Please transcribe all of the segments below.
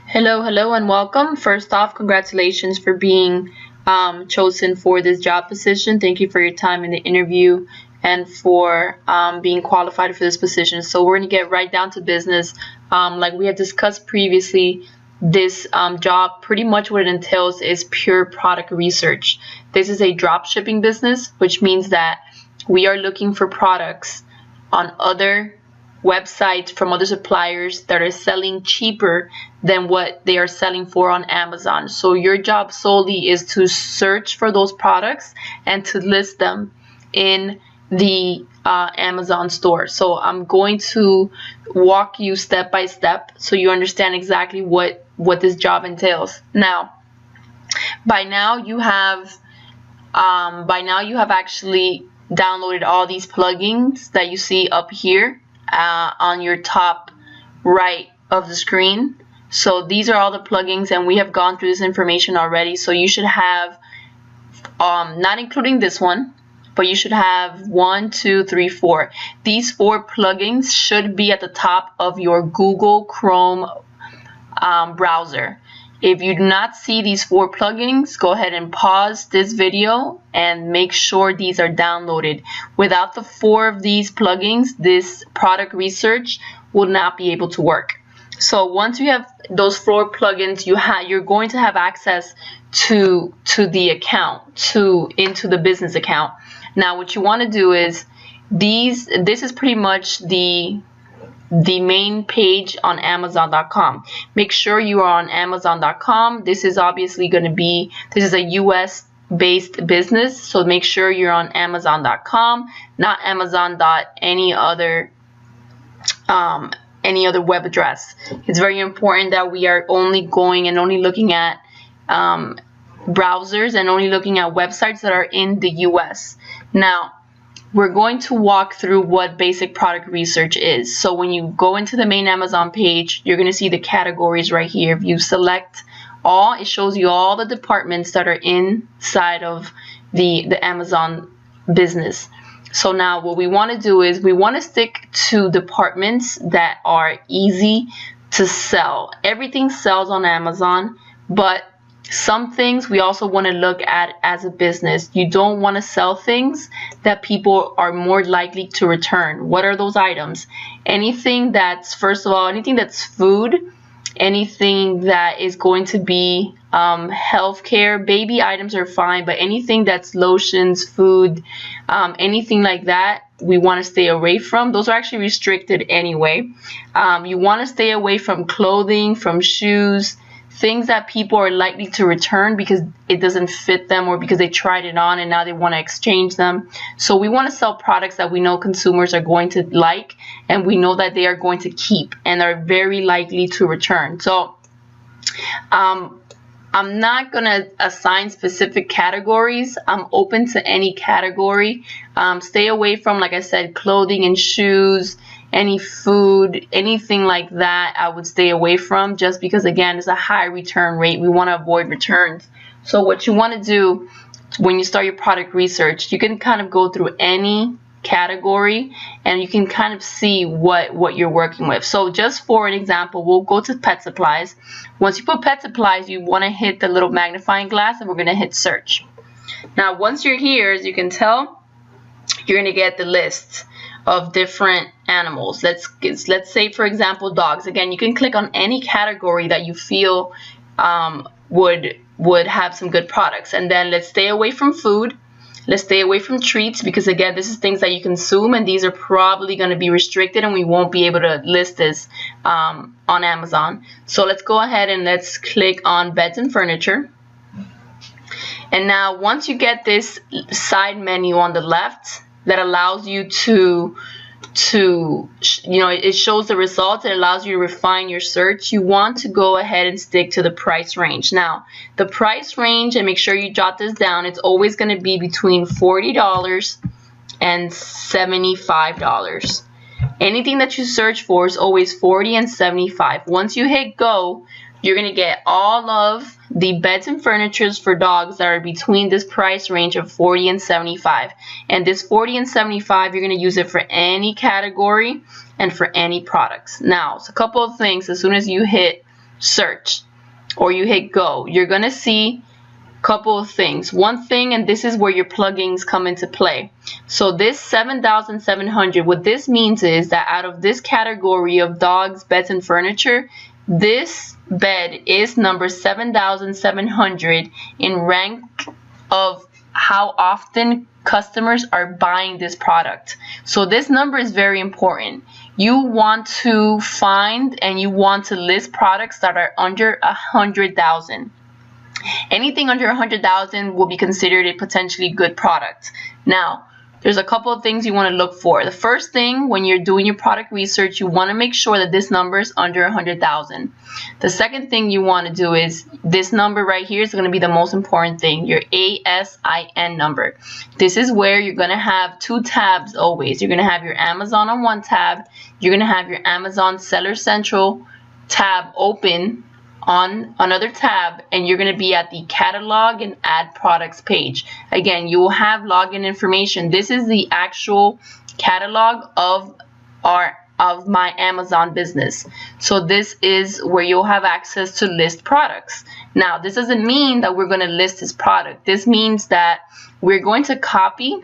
Hello, hello, and welcome. First off, congratulations for being chosen for this job position. Thank you for your time in the interview and for being qualified for this position. So we're going to get right down to business. Like we had discussed previously, this job, pretty much what it entails is pure product research. This is a drop shipping business, which means that we are looking for products on other websites from other suppliers that are selling cheaper than what they are selling for on Amazon. So your job solely is to search for those products and to list them in the Amazon store. So I'm going to walk you step by step so you understand exactly what this job entails. Now, by now you have actually downloaded all these plugins that you see up here on your top right of the screen. So these are all the plugins, and we have gone through this information already. So you should have, not including this one, but you should have 1, 2, 3, 4. These 4 plugins should be at the top of your Google Chrome browser. If you do not see these 4 plugins, go ahead and pause this video and make sure these are downloaded. Without the 4 of these plugins, this product research will not be able to work. So once you have those 4 plugins, you're going to have access to the account, into the business account. Now what you want to do is this is pretty much the main page on Amazon.com. Make sure you are on Amazon.com. This is obviously going to be, this is a US based business, so make sure you're on Amazon.com, not Amazon. Any other web address. It's very important that we are only going and only looking at browsers and only looking at websites that are in the US. Now, we're going to walk through what basic product research is. So when you go into the main Amazon page, you're going to see the categories right here. If you select all, it shows you all the departments that are inside of the Amazon business. So now what we want to do is we want to stick to departments that are easy to sell. Everything sells on Amazon, but some things we also want to look at as a business. You don't want to sell things that people are more likely to return. What are those items? Anything that's, first of all, anything that's food, anything that is going to be healthcare. Baby items are fine, but anything that's lotions, food, anything like that, we want to stay away from. Those are actually restricted anyway. You want to stay away from clothing, from shoes, things that people are likely to return because it doesn't fit them or because they tried it on and now they want to exchange them. So we want to sell products that we know consumers are going to like and we know that they are going to keep and are very likely to return. So I'm not going to assign specific categories. I'm open to any category. Stay away from, like I said, clothing and shoes, any food, anything like that I would stay away from, just because again it's a high return rate. We want to avoid returns. So what you want to do when you start your product research, you can kind of go through any category and you can kind of see what you're working with. So just for an example, we'll go to pet supplies. Once you put pet supplies, you want to hit the little magnifying glass and we're going to hit search. Now once you're here, as you can tell, you're going to get the list of different animals. Let's say, for example, dogs. Again, you can click on any category that you feel would have some good products. And then let's stay away from food. Let's stay away from treats because again, this is things that you consume and these are probably going to be restricted and we won't be able to list this on Amazon. So let's go ahead and let's click on beds and furniture. And now once you get this side menu on the left, that allows you to it shows the results. It allows you to refine your search. You want to go ahead and stick to the price range. Now, the price range, and make sure you jot this down, it's always going to be between $40 and $75. Anything that you search for is always $40 and $75. Once you hit go, you're going to get all of the beds and furnitures for dogs that are between this price range of $40 and $75. And this $40 and $75, you're going to use it for any category and for any products. Now, so a couple of things. As soon as you hit search or you hit go, you're gonna see a couple of things. One thing, and this is where your plugins come into play. So this 7,700, what this means is that out of this category of dogs, beds, and furniture, this bed is number 7,700 in rank of how often customers are buying this product. So this number is very important. You want to find and you want to list products that are under 100,000. Anything under 100,000 will be considered a potentially good product. Now, there's a couple of things you want to look for. The first thing, when you're doing your product research, you want to make sure that this number is under 100,000. The second thing you want to do is this number right here is going to be the most important thing, your ASIN number. This is where you're going to have two tabs always. You're going to have your Amazon on one tab. You're going to have your Amazon Seller Central tab open on another tab, and you're going to be at the catalog and add products page. Again, you will have login information. This is the actual catalog of my Amazon business. So this is where you'll have access to list products. Now, this doesn't mean that we're going to list this product. This means that we're going to copy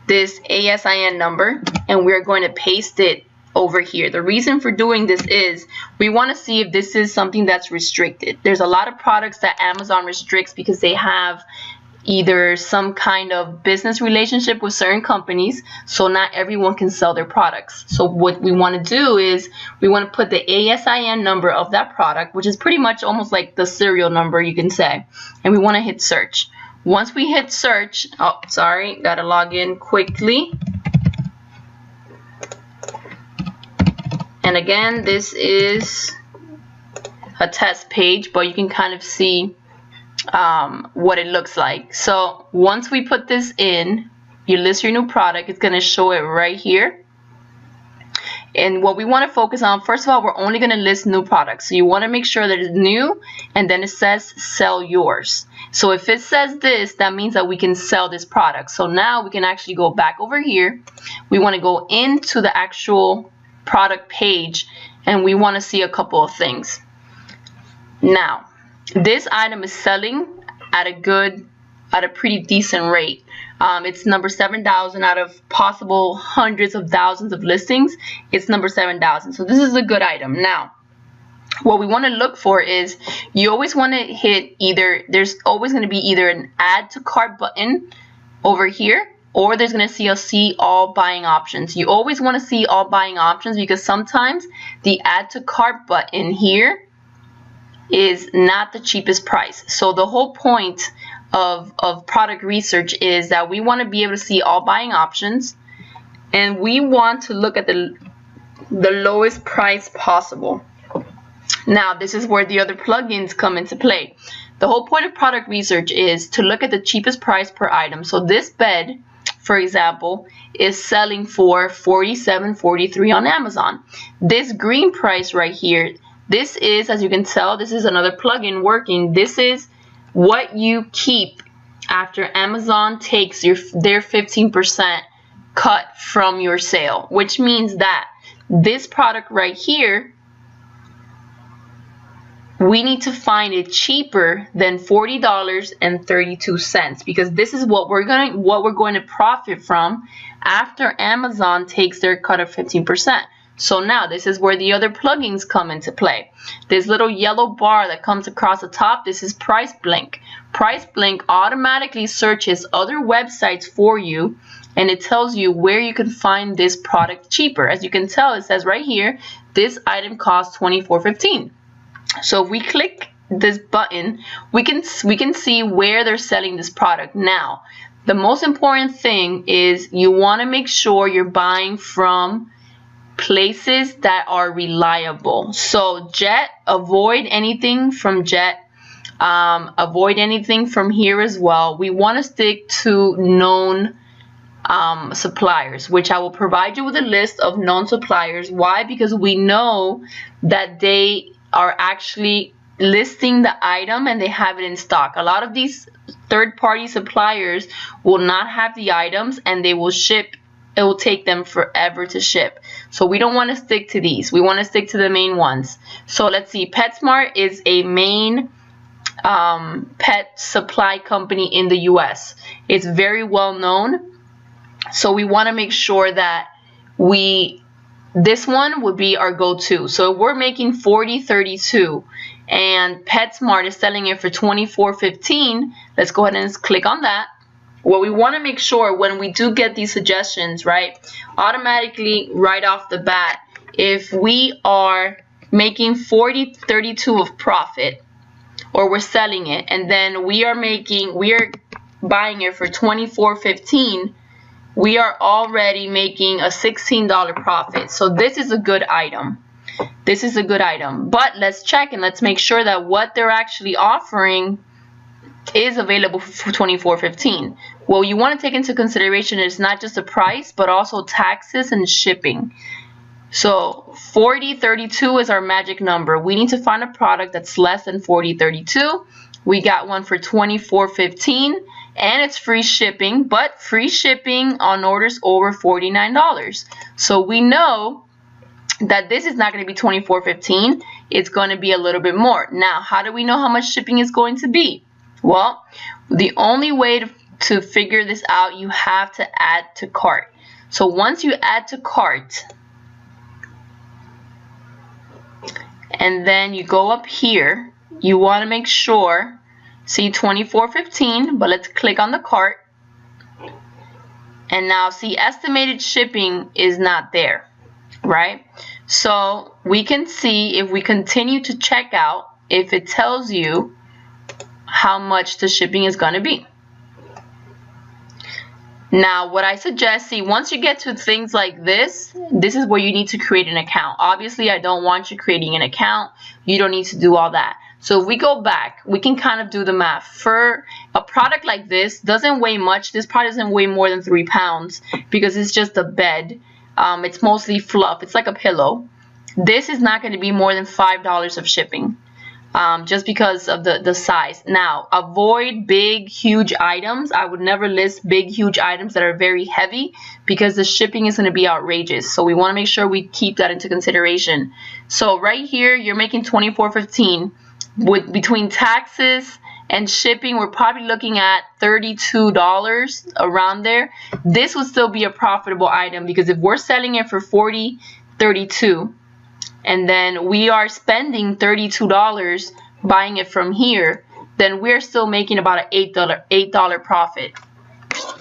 this ASIN number and we're going to paste it over here. The reason for doing this is we want to see if this is something that's restricted. There's a lot of products that Amazon restricts because they have either some kind of business relationship with certain companies, so not everyone can sell their products. So what we want to do is we want to put the ASIN number of that product, which is pretty much almost like the serial number, you can say, and we want to hit search. Once we hit search, oh sorry, gotta log in quickly. And again, this is a test page, but you can kind of see what it looks like. So once we put this in, you list your new product, it's going to show it right here. And what we want to focus on, first of all, we're only going to list new products. So you want to make sure that it's new, and then it says sell yours. So if it says this, that means that we can sell this product. So now we can actually go back over here. We want to go into the actual product page and we want to see a couple of things. Now, this item is selling at a pretty decent rate. It's number 7,000 out of possible hundreds of thousands of listings. It's number 7,000. So this is a good item. Now, what we want to look for is you always want to hit there's always going to be either an add to cart button over here, or there's going to see all buying options. You always want to see all buying options because sometimes the add to cart button here is not the cheapest price. So the whole point of product research is that we want to be able to see all buying options, and we want to look at the lowest price possible. Now, this is where the other plugins come into play. The whole point of product research is to look at the cheapest price per item. So this bed, for example, is selling for $47.43 on Amazon. This green price right here, this is, as you can tell, this is another plugin working. This is what you keep after Amazon takes their 15% cut from your sale, which means that this product right here, we need to find it cheaper than $40.32 because this is what we're going to profit from after Amazon takes their cut of 15%. So now this is where the other plugins come into play. This little yellow bar that comes across the top, this is Price Blink. Price Blink automatically searches other websites for you, and it tells you where you can find this product cheaper. As you can tell, it says right here, this item costs $24.15. So if we click this button, we can see where they're selling this product. Now, the most important thing is you want to make sure you're buying from places that are reliable. So Jet, avoid anything from Jet. Avoid anything from here as well. We want to stick to known suppliers, which I will provide you with a list of known suppliers. Why? Because we know that they are actually listing the item and they have it in stock. A lot of these third-party suppliers will not have the items and they will ship it will take them forever to ship. So we don't want to stick to these. We want to stick to the main ones. So let's see, PetSmart is a main pet supply company in the US. It's very well known. So we want to make sure that this one would be our go-to. So we're making $40.32 and PetSmart is selling it for $24.15. Let's go ahead and click on that. Well, we want to make sure when we do get these suggestions, right, automatically right off the bat, if we are making $40.32 of profit, or we're selling it, and then we are buying it for $24.15, we are already making a $16 profit. So this is a good item. This is a good item. But let's check and let's make sure that what they're actually offering is available for $24.15. Well, you want to take into consideration it's not just the price, but also taxes and shipping. So $40.32 is our magic number. We need to find a product that's less than $40.32. We got one for $24.15 and it's free shipping, but free shipping on orders over $49. So we know that this is not going to be $24.15. It's going to be a little bit more. Now, how do we know how much shipping is going to be? Well, the only way to figure this out, you have to add to cart. So once you add to cart, and then you go up here, you want to make sure, see $24.15, but let's click on the cart. And now see estimated shipping is not there, right? So we can see if we continue to check out, if it tells you how much the shipping is going to be. Now, what I suggest, see, once you get to things like this is where you need to create an account. Obviously, I don't want you creating an account. You don't need to do all that. So if we go back, we can kind of do the math. For a product like this, doesn't weigh much. This product doesn't weigh more than 3 pounds because it's just a bed. It's mostly fluff. It's like a pillow. This is not going to be more than $5 of shipping. Just because of the size. Now, avoid big, huge items. I would never list big, huge items that are very heavy because the shipping is going to be outrageous. So we want to make sure we keep that into consideration. So right here, you're making $24.15. Between taxes and shipping, we're probably looking at $32 around there. This would still be a profitable item because if we're selling it for $40.32, and then we are spending $32 buying it from here, then we're still making about an $8 profit.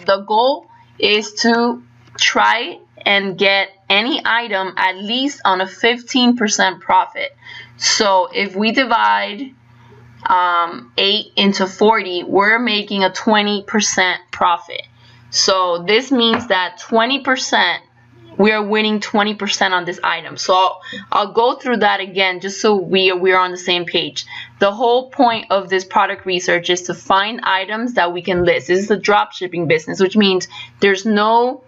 The goal is to try and get any item at least on a 15% profit. So if we divide 8 into 40, we're making a 20% profit. So this means that 20%, we are winning 20% on this item. So I'll go through that again just so we're on the same page. The whole point of this product research is to find items that we can list. This is a drop shipping business, which means there's no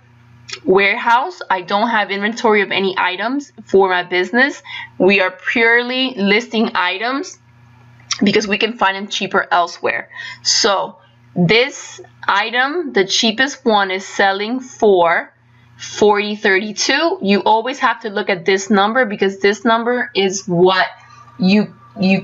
warehouse. I don't have inventory of any items for my business. We are purely listing items because we can find them cheaper elsewhere. So this item, the cheapest one, is selling for $40.32. You always have to look at this number because this number is what you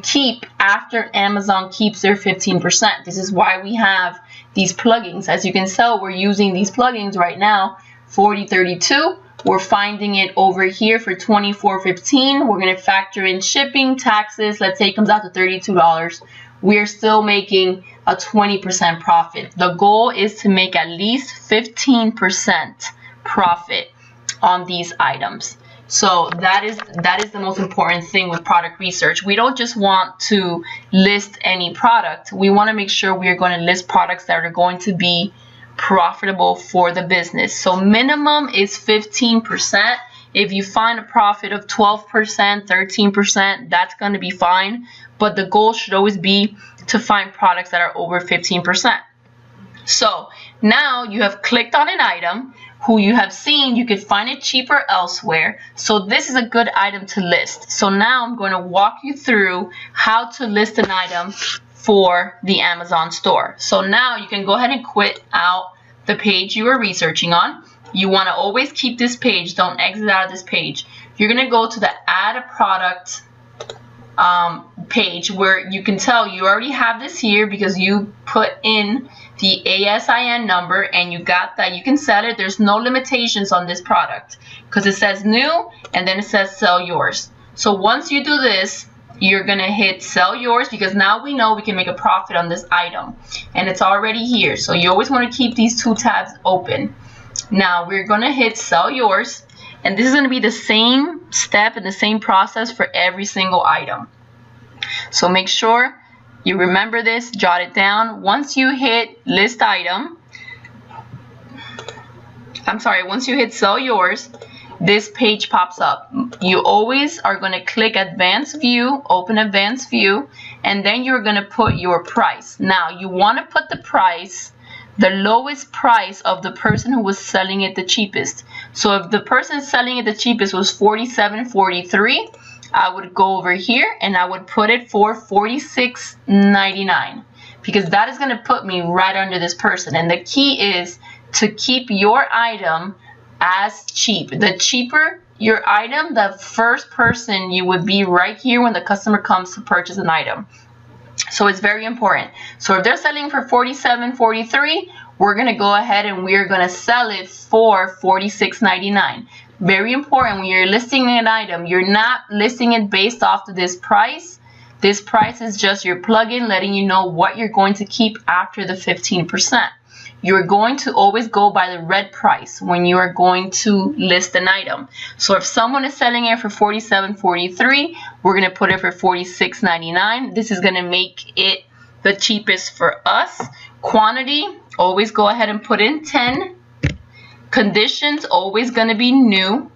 keep after Amazon keeps their 15%. This is why we have these plugins. As you can tell, we're using these plugins right now. $40.32. We're finding it over here for $24.15. We're going to factor in shipping, taxes. Let's say it comes out to $32. We're still making a 20% profit. The goal is to make at least 15% profit on these items. So that is the most important thing with product research. We don't just want to list any product. We want to make sure we are going to list products that are going to be profitable for the business. So minimum is 15%. If you find a profit of 12%, 13%, that's going to be fine. But the goal should always be to find products that are over 15%. So now you have clicked on an item who you have seen you could find it cheaper elsewhere. So this is a good item to list. So now I'm going to walk you through how to list an item for the Amazon store. So now you can go ahead and quit out the page you were researching on. you want to always keep this page. Don't exit out of this page. You're going to go to the add a product page where you can tell you already have this here because you put in the ASIN number and you got that. You can set it. There's no limitations on this product because it says new and then it says sell yours. So once you do this, you're going to hit sell yours because now we know we can make a profit on this item and it's already here. So you always want to keep these two tabs open. Now we're going to hit sell yours. And this is going to be the same step and the same process for every single item. So make sure you remember this, jot it down. Once you hit list item, once you hit sell yours, this page pops up. You always are going to click advanced view, open advanced view, and then you're going to put your price. Now you want to put the price, the lowest price of the person who was selling it the cheapest. So if the person selling it the cheapest was $47.43, I would go over here and I would put it for $46.99 because that is going to put me right under this person. And the key is to keep your item as cheap. The cheaper your item, the first person you would be right here when the customer comes to purchase an item. So it's very important. So if they're selling for $47.43, we're going to go ahead and we're going to sell it for $46.99. Very important, when you're listing an item, you're not listing it based off of this price. This price is just your plugin letting you know what you're going to keep after the 15%. You're going to always go by the red price when you are going to list an item. So if someone is selling it for $47.43, we're going to put it for $46.99. This is going to make it the cheapest for us. Quantity, always go ahead and put in 10. Conditions, always going to be new.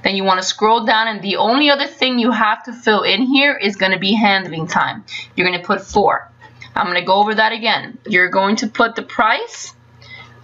Then you want to scroll down, and the only other thing you have to fill in here is going to be handling time. You're going to put 4. I'm going to go over that again. You're going to put the price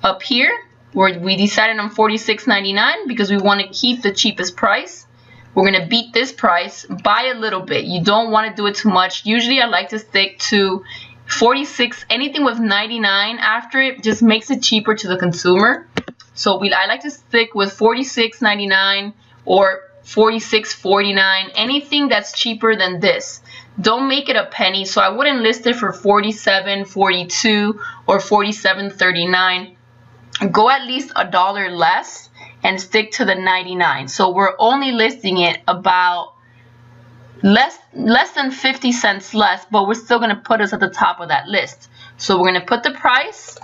up here where we decided on $46.99 because we want to keep the cheapest price. We're going to beat this price by a little bit. You don't want to do it too much. Usually I like to stick to 46. Anything with 99 after it just makes it cheaper to the consumer. So I like to stick with $46.99 or $46.49. Anything that's cheaper than this. Don't make it a penny. So I wouldn't list it for $47.42 or $47.39. Go at least $1 less and stick to the 99. So we're only listing it about less than 50 cents less, but we're still going to put us at the top of that list. So we're going to put the price,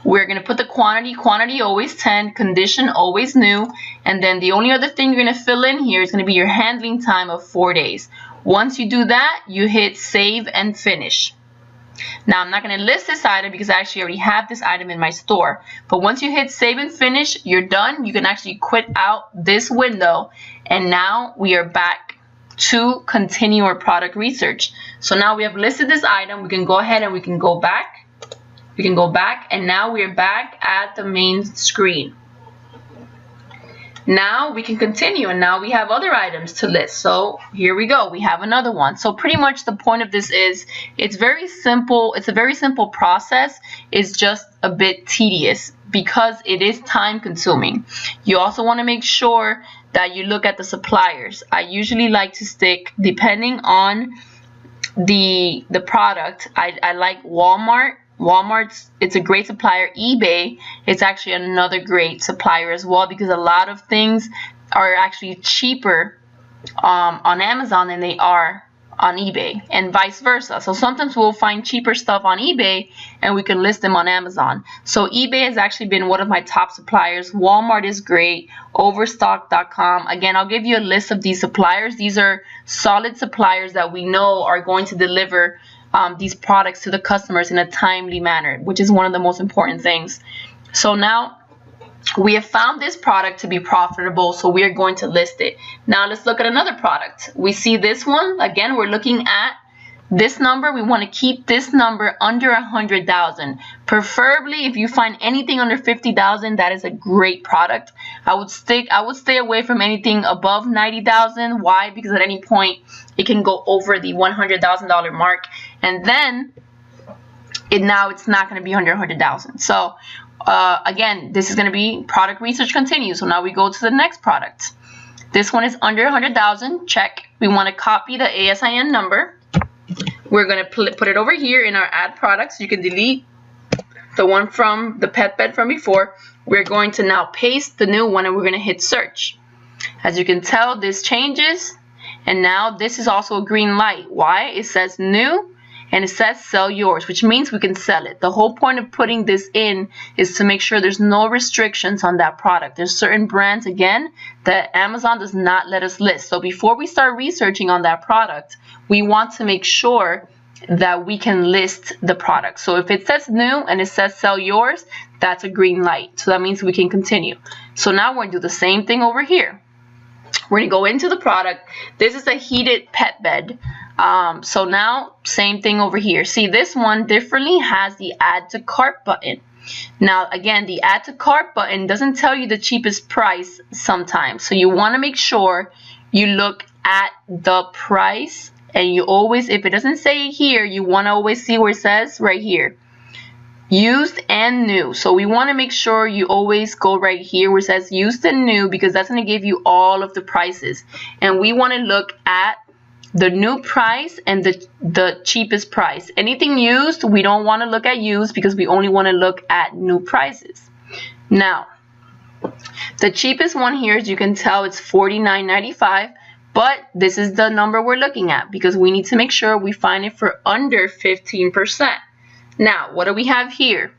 we're going to put the quantity always 10, condition always new, and then the only other thing you're going to fill in here is going to be your handling time of 4 days. Once you do that, you hit save and finish. Now I'm not going to list this item because I actually already have this item in my store. But once you hit save and finish, you're done. You can actually quit out this window. And now we are back to continue our product research. So now we have listed this item. We can go ahead and we can go back. We can go back, and now we're back at the main screen. Now we can continue, and now we have other items to list. So here we go. We have another one. So pretty much the point of this is it's very simple. It's a very simple process. It's just a bit tedious because it is time consuming. You also want to make sure that you look at the suppliers. I usually like to stick, depending on the product, I like Walmart. Walmart's, it's a great supplier. eBay, it's actually another great supplier as well because a lot of things are actually cheaper on Amazon than they are on eBay, and vice versa. So sometimes we'll find cheaper stuff on eBay and we can list them on Amazon. So eBay has actually been one of my top suppliers. Walmart is great. Overstock.com. Again, I'll give you a list of these suppliers. These are solid suppliers that we know are going to deliver these products to the customers in a timely manner, which is one of the most important things. So now we have found this product to be profitable, so we are going to list it. Now let's look at another product. We see this one. Again, we're looking at this number. We want to keep this number under 100,000. Preferably, if you find anything under 50,000, that is a great product. I would stay away from anything above 90,000. Why? Because at any point it can go over the $100,000 mark, and then now it's not going to be under 100,000. So Again, this is going to be product research continues. So now we go to the next product. This one is under 100,000. Check. We want to copy the ASIN number. We're going to put it over here in our add products. You can delete the one from the pet bed from before. We're going to now paste the new one and we're going to hit search. As you can tell, this changes, and now this is also a green light. Why? It says new and it says sell yours, which means we can sell it. The whole point of putting this in is to make sure there's no restrictions on that product. There's certain brands, again, that Amazon does not let us list. So before we start researching on that product, we want to make sure that we can list the product. So if it says new and it says sell yours, that's a green light. So that means we can continue. So now we're going to do the same thing over here. We're going to go into the product. This is a heated pet bed. So now, same thing over here. See, this one differently has the add to cart button. Now, again, the add to cart button doesn't tell you the cheapest price sometimes. So you want to make sure you look at the price, and you always, if it doesn't say here, you want to always see where it says right here. Used and new. So we want to make sure you always go right here where it says used and new, because that's going to give you all of the prices. And we want to look at the new price and the cheapest price. Anything used, we don't want to look at used because we only want to look at new prices. Now, the cheapest one here, as you can tell, it's $49.95, but this is the number we're looking at because we need to make sure we find it for under 15%. Now, what do we have here?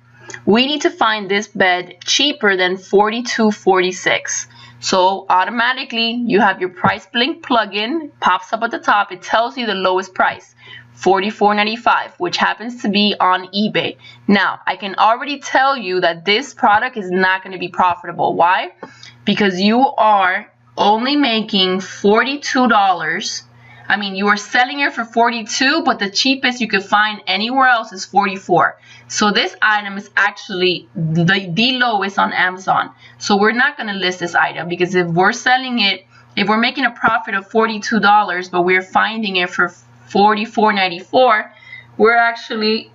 We need to find this bed cheaper than $42.46. So automatically you have your price blink plugin, pops up at the top. It tells you the lowest price, $44.95, which happens to be on eBay. Now, I can already tell you that this product is not going to be profitable. Why? Because you are only making $42. I mean, you are selling it for $42, but the cheapest you could find anywhere else is $44. So this item is actually the lowest on Amazon. So we're not going to list this item because if we're selling it, if we're making a profit of $42, but we're finding it for $44.94, we're actually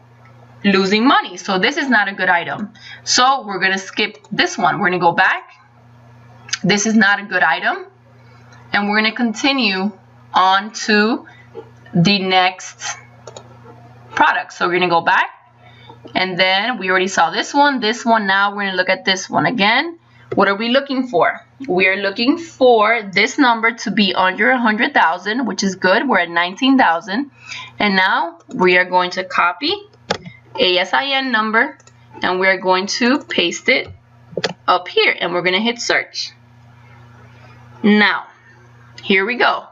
losing money. So this is not a good item. So we're going to skip this one. We're going to go back. This is not a good item. And we're going to continue on to the next product. So we're going to go back, and then we already saw this one. Now we're going to look at this one again. What are we looking for? We are looking for this number to be under 100,000, which is good. We're at 19,000, and now we are going to copy ASIN number and we're going to paste it up here, and we're going to hit search. Now, here we go.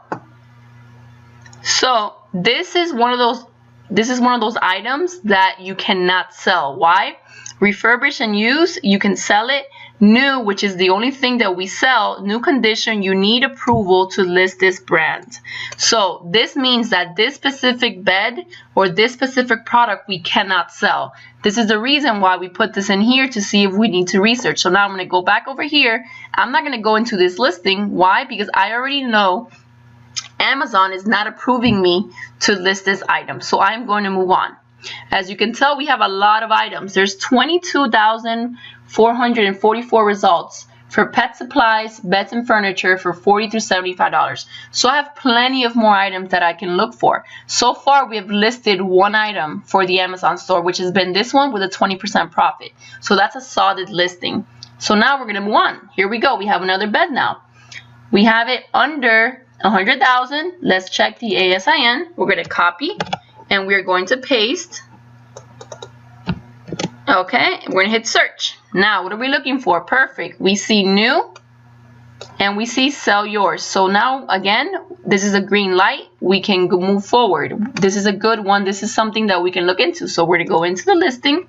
So this is one of those items that you cannot sell. Why? Refurbished and used, you can sell it. New, which is the only thing that we sell, new condition, you need approval to list this brand. So this means that this specific bed or this specific product we cannot sell. This is the reason why we put this in here, to see if we need to research. So now I'm going to go back over here. I'm not going to go into this listing. Why? Because I already know Amazon is not approving me to list this item. So I'm going to move on. As you can tell, we have a lot of items. There's 22,444 results for pet supplies, beds and furniture for $40 to $75. So I have plenty of more items that I can look for. So far, we have listed one item for the Amazon store, which has been this one with a 20% profit. So that's a solid listing. So now we're going to move on. Here we go. We have another bed now. We have it under 100,000. Let's check the ASIN. We're going to copy and we're going to paste. Okay, we're going to hit search. Now, what are we looking for? Perfect. We see new and we see sell yours. So now, again, this is a green light. We can move forward. This is a good one. This is something that we can look into. So we're going to go into the listing.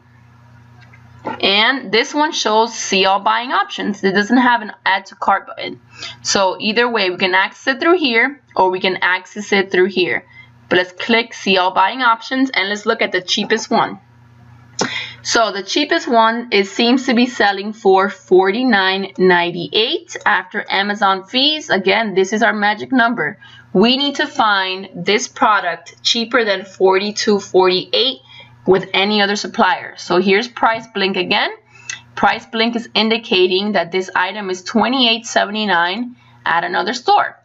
And this one shows see all buying options. It doesn't have an add to cart button. So either way, we can access it through here or we can access it through here. But let's click see all buying options and let's look at the cheapest one. So the cheapest one seems to be selling for $49.98 after Amazon fees. Again, this is our magic number. We need to find this product cheaper than $42.48 with any other supplier. So here's Price Blink again. Price Blink is indicating that this item is $28.79 at another store.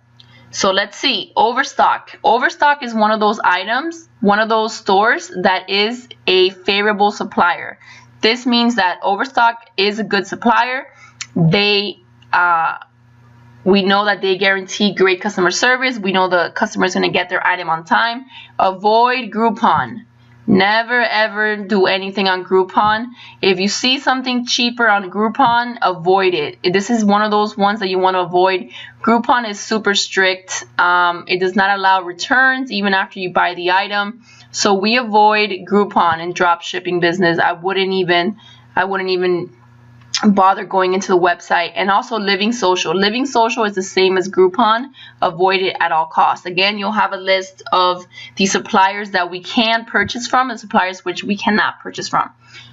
So let's see, Overstock. Overstock is one of those items, one of those stores that is a favorable supplier. This means that Overstock is a good supplier. We know that they guarantee great customer service. We know the customer is going to get their item on time. Avoid Groupon. Never ever do anything on Groupon. If you see something cheaper on Groupon, avoid it. This is one of those ones that you want to avoid. Groupon is super strict. It does not allow returns even after you buy the item. So we avoid Groupon and drop shipping business. I wouldn't even bother going into the website. And also Living Social. Living Social is the same as Groupon. Avoid it at all costs. Again, you'll have a list of the suppliers that we can purchase from and suppliers which we cannot purchase from.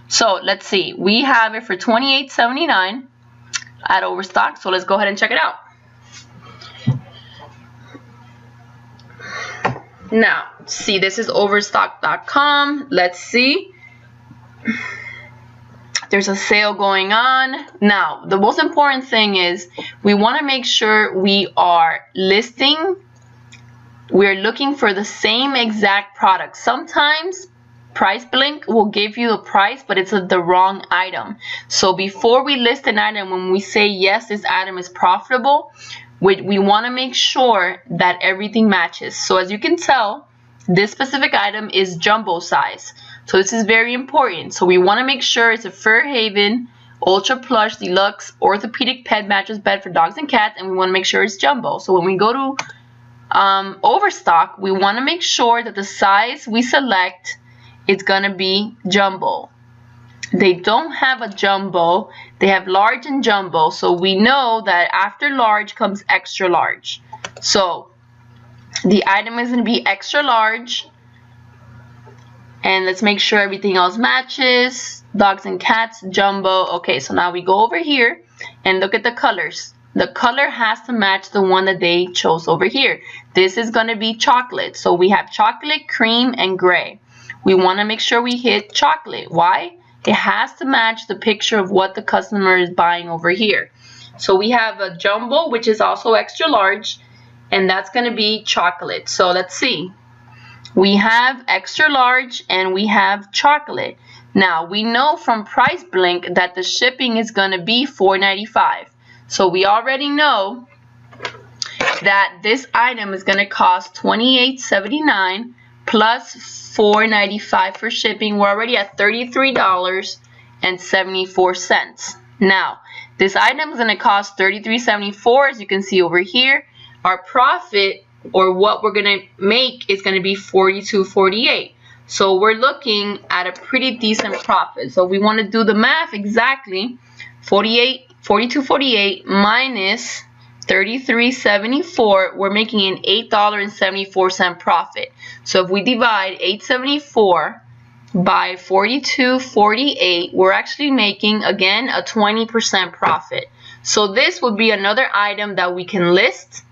So let's see. We have it for $28.79 at Overstock. So let's go ahead and check it out. Now, see, this is overstock.com. Let's see. There's a sale going on. Now, the most important thing is we want to make sure we are listing. We're looking for the same exact product. Sometimes Price Blink will give you the price, but it's the wrong item. So before we list an item, when we say, yes, this item is profitable, we want to make sure that everything matches. So as you can tell, this specific item is jumbo size. So this is very important. So we want to make sure it's a Fairhaven Ultra Plush Deluxe Orthopedic Pet Mattress Bed for dogs and cats, and we want to make sure it's jumbo. So when we go to Overstock, we want to make sure that the size we select is going to be jumbo. They don't have a jumbo. They have large and jumbo. So we know that after large comes extra large. So the item is going to be extra large. And let's make sure everything else matches. Dogs and cats, jumbo. Okay, so now we go over here and look at the colors. The color has to match the one that they chose over here. This is going to be chocolate. So we have chocolate, cream, and gray. We want to make sure we hit chocolate. Why? It has to match the picture of what the customer is buying over here. So we have a jumbo, which is also extra large, and that's going to be chocolate. So let's see. We have extra large and we have chocolate. Now we know from Price Blink that the shipping is going to be $4.95. So we already know that this item is going to cost $28.79 plus $4.95 for shipping. We're already at $33.74. Now this item is going to cost $33.74, as you can see over here. Our profit, or what we're going to make, is going to be $42.48. So we're looking at a pretty decent profit. So we want to do the math exactly. $42.48 minus $33.74, we're making an $8.74 profit. So if we divide $8.74 by $42.48, we're actually making, again, a 20% profit. So this would be another item that we can list,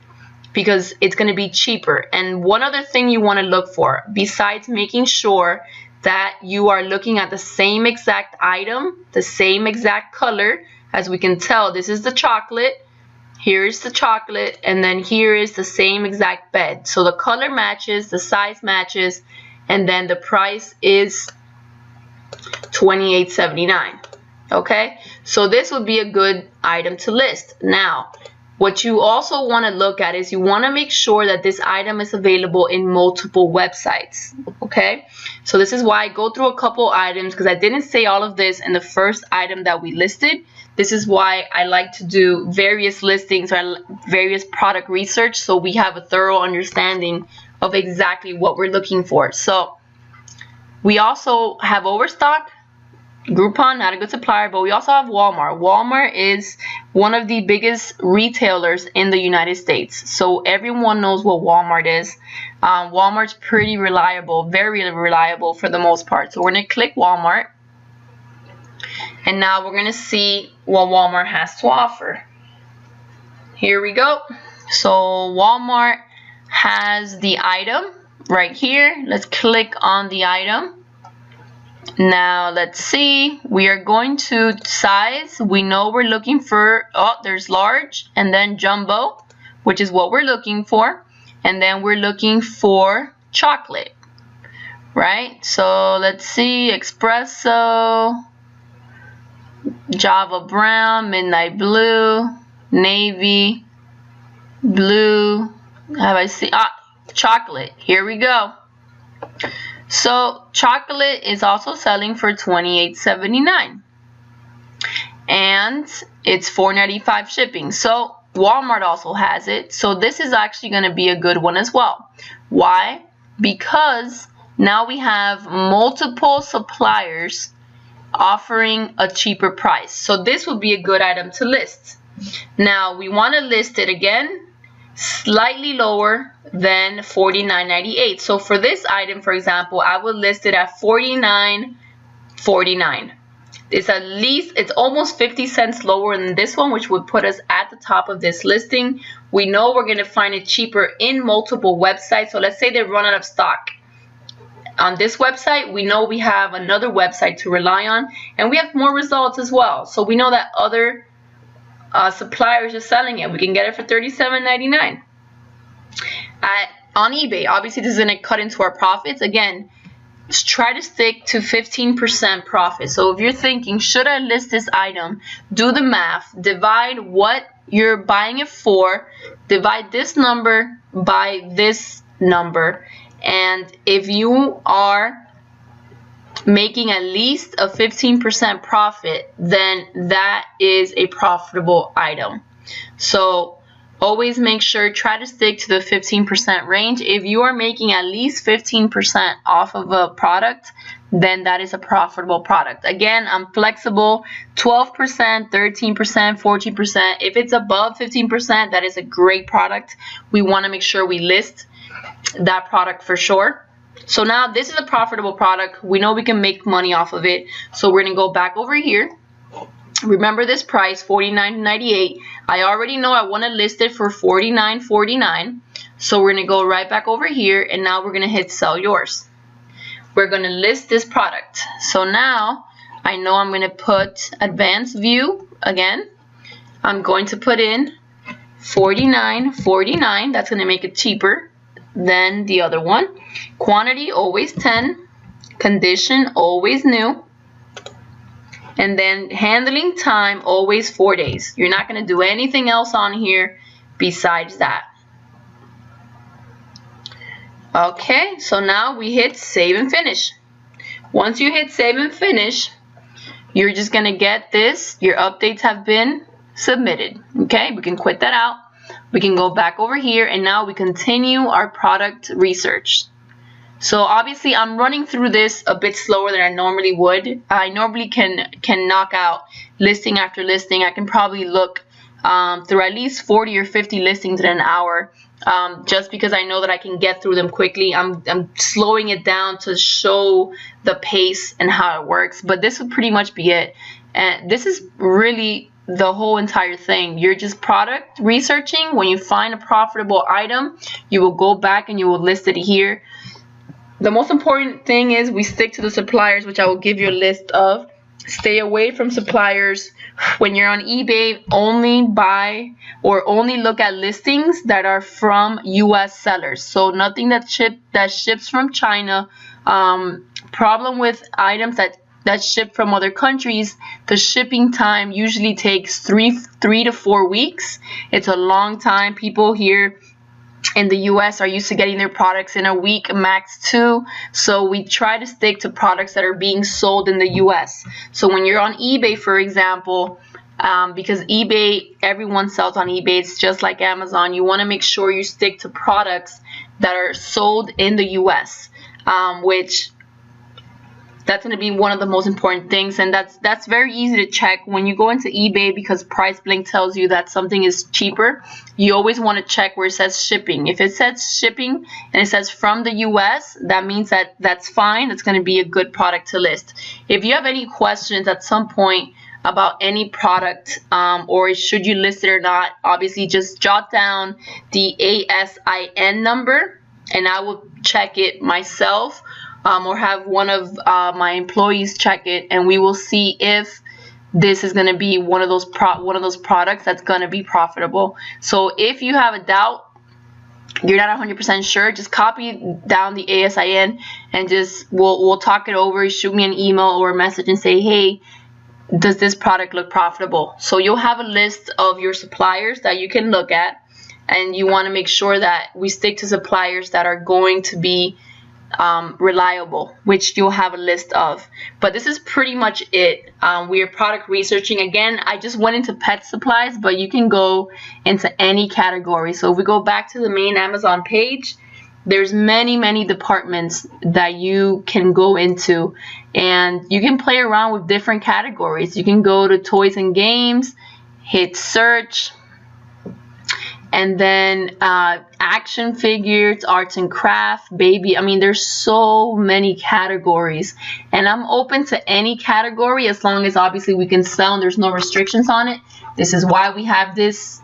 because it's going to be cheaper. And one other thing you want to look for, besides making sure that you are looking at the same exact item, the same exact color, as we can tell, this is the chocolate, here is the chocolate, and then here is the same exact bed. So the color matches, the size matches, and then the price is $28.79. Okay, so this would be a good item to list. Now, what you also want to look at is you want to make sure that this item is available in multiple websites. Okay, so this is why I go through a couple items, because I didn't say all of this in the first item that we listed. This is why I like to do various listings or various product research, so we have a thorough understanding of exactly what we're looking for. So we also have Overstock, Groupon, not a good supplier, but we also have Walmart. Walmart is one of the biggest retailers in the United States. So everyone knows what Walmart is. Walmart's pretty reliable, very reliable for the most part. So we're going to click Walmart. And now we're going to see what Walmart has to offer. Here we go. So Walmart has the item right here. Let's click on the item. Now let's see, we are going to size. We know we're looking for, oh, there's large and then jumbo, which is what we're looking for. And then we're looking for chocolate, right? So let's see, espresso, Java brown, midnight blue, navy, blue. Have I seen, chocolate, here we go. So chocolate is also selling for $28.79 and it's $4.95 shipping. So Walmart also has it. So this is actually going to be a good one as well. Why? Because now we have multiple suppliers offering a cheaper price. So this would be a good item to list. Now we want to list it again slightly lower than $49.98. So for this item, for example, I would list it at $49.49. It's almost 50 cents lower than this one, which would put us at the top of this listing. We know we're going to find it cheaper in multiple websites. So let's say they run out of stock. On this website, we know we have another website to rely on, and we have more results as well. So we know that other suppliers are selling it. We can get it for $37.99 on eBay. Obviously, this is going to cut into our profits. Again, try to stick to 15% profit. So if you're thinking, should I list this item? Do the math. Divide what you're buying it for. Divide this number by this number. And if you are making at least a 15% profit, then that is a profitable item. So always make sure, try to stick to the 15% range. If you are making at least 15% off of a product, then that is a profitable product. Again, I'm flexible, 12%, 13%, 14%. If it's above 15%, that is a great product. We want to make sure we list that product for sure. So now this is a profitable product. We know we can make money off of it. So we're going to go back over here. Remember this price, $49.98. I already know I want to list it for $49.49. So we're going to go right back over here, and now we're going to hit sell yours. We're going to list this product. So now I know I'm going to put advanced view again. I'm going to put in $49.49. That's going to make it cheaper than the other one. Quantity always 10. Condition always new. And then handling time always 4 days. You're not going to do anything else on here besides that. Okay, so now we hit save and finish. Once you hit save and finish, you're just going to get this. Your updates have been submitted. Okay, we can quit that out. We can go back over here, and now we continue our product research. So obviously I'm running through this a bit slower than I normally would. I normally can knock out listing after listing. I can probably look through at least 40 or 50 listings in an hour, just because I know that I can get through them quickly. I'm slowing it down to show the pace and how it works, but this would pretty much be it. And this is really the whole entire thing. You're just product researching. When you find a profitable item, you will go back and you will list it here. The most important thing is we stick to the suppliers, which I will give you a list of. Stay away from suppliers. When you're on eBay, only buy or only look at listings that are from US sellers. So nothing that ships from China. Problem with items that ship from other countries, the shipping time usually takes three to 4 weeks. It's a long time. People here in the US are used to getting their products in a week, max 2. So we try to stick to products that are being sold in the US. So when you're on eBay, for example, because eBay, everyone sells on eBay, it's just like Amazon, you want to make sure you stick to products that are sold in the US, which that's going to be one of the most important things, and that's very easy to check when you go into eBay, because PriceBlink tells you that something is cheaper. You always want to check where it says shipping. If it says shipping and it says from the US, that means that that's fine. That's going to be a good product to list. If you have any questions at some point about any product, or should you list it or not, obviously just jot down the ASIN number and I will check it myself. or have one of my employees check it, and we will see if this is going to be one of those products that's going to be profitable. So if you have a doubt, you're not 100% sure, just copy down the ASIN and just we'll talk it over. Shoot me an email or a message and say, hey, does this product look profitable? So you'll have a list of your suppliers that you can look at, and you want to make sure that we stick to suppliers that are going to be reliable, which you'll have a list of. But this is pretty much it. We are product researching. Again, I just went into pet supplies, but you can go into any category. So if we go back to the main Amazon page, there's many departments that you can go into, and you can play around with different categories. You can go to toys and games, hit search, and then action figures, arts and craft, baby. I mean, there's so many categories, and I'm open to any category as long as obviously we can sell and there's no restrictions on it. This is why we have this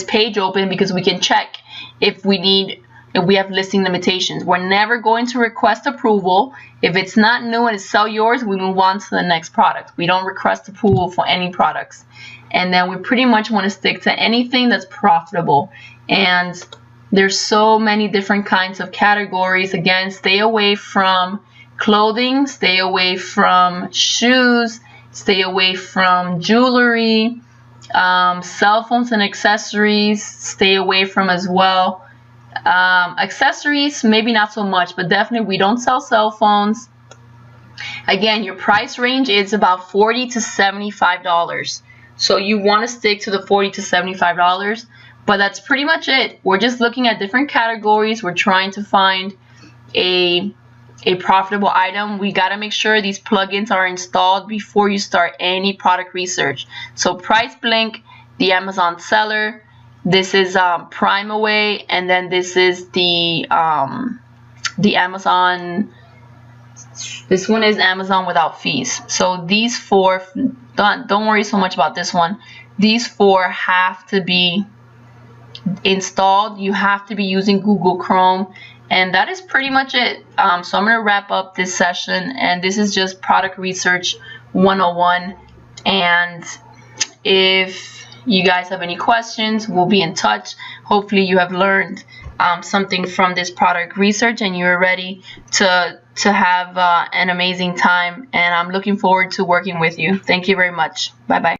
page open, because we can check if we have listing limitations. We're never going to request approval. If it's not new and it's sell yours, we move on to the next product. We don't request approval for any products. And then we pretty much want to stick to anything that's profitable. And there's so many different kinds of categories. Again, stay away from clothing, stay away from shoes, stay away from jewelry, cell phones and accessories, stay away from as well. Accessories, maybe not so much, but definitely we don't sell cell phones. Again, your price range is about $40 to $75. So you want to stick to the $40 to $75, but that's pretty much it. We're just looking at different categories. We're trying to find a profitable item. We got to make sure these plugins are installed before you start any product research. So Price Blink, the Amazon seller. This is PrimeAway, and then this is the Amazon. This one is Amazon without fees. So these four, don't worry so much about this one. These four have to be installed. You have to be using Google Chrome, and that is pretty much it. So I'm going to wrap up this session, and this is just product research 101. And if you guys have any questions, we'll be in touch. Hopefully you have learned something from this product research, and you're ready to have an amazing time, and I'm looking forward to working with you. Thank you very much. Bye bye.